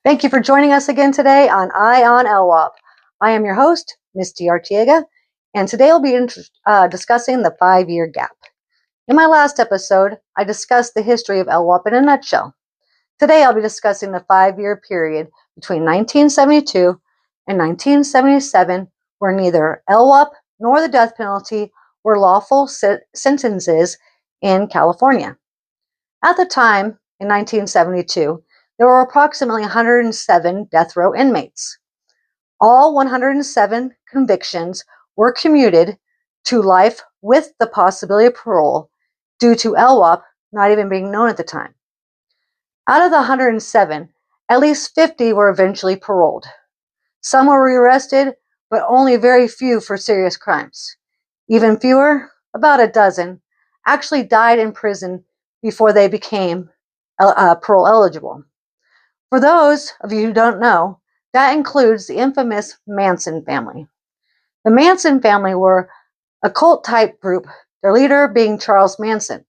Thank you for joining us again today on Eye on LWOP. I am your host, Misty Artiega, and today I'll be discussing the 5-year gap. In my last episode, I discussed the history of LWOP in a nutshell. Today I'll be discussing the 5-year period between 1972 and 1977, where neither LWOP nor the death penalty were lawful sentences in California. At the time, in 1972, there were approximately 107 death row inmates. All 107 convictions were commuted to life with the possibility of parole due to LWOP not even being known at the time. Out of the 107, at least 50 were eventually paroled. Some were rearrested, but only very few for serious crimes. Even fewer, about a dozen, actually died in prison before they became parole eligible. For those of you who don't know, that includes the infamous Manson family. The Manson family were a cult-type group, their leader being Charles Manson.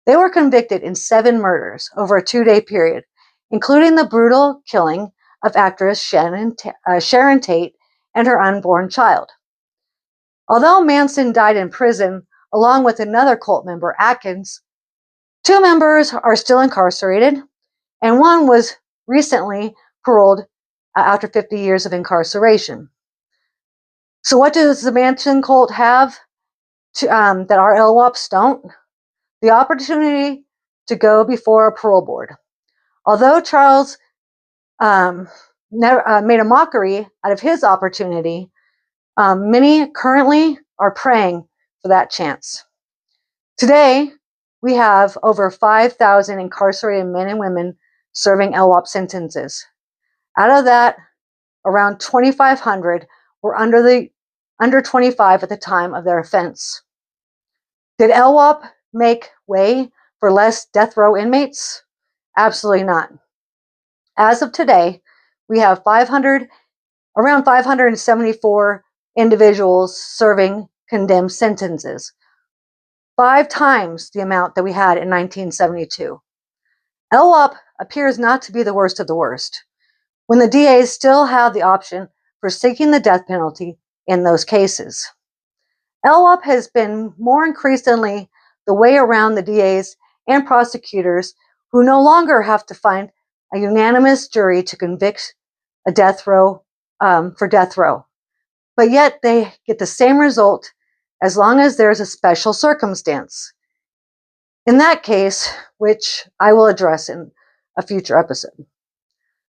They were convicted in 7 murders over a 2-day period, including the brutal killing of actress Sharon Tate and her unborn child. Although Manson died in prison, along with another cult member, Atkins, 2 members are still incarcerated, and one was recently paroled after 50 years of incarceration. So what does the Manson cult have that our LWOPs don't? The opportunity to go before a parole board. Although Charles made a mockery out of his opportunity, many currently are praying for that chance. Today, we have over 5,000 incarcerated men and women serving LWOP sentences. Out of that, around 2,500 were under 25 at the time of their offense. Did LWOP make way for less death row inmates? Absolutely not. As of today, we have around 574 individuals serving condemned sentences, 5 times the amount that we had in 1972. LWOP appears not to be the worst of the worst, when the DAs still have the option for seeking the death penalty in those cases. LWOP has been more increasingly the way around the DAs and prosecutors who no longer have to find a unanimous jury to convict a death row for death row, but yet they get the same result as long as there's a special circumstance. In that case, which I will address in a future episode.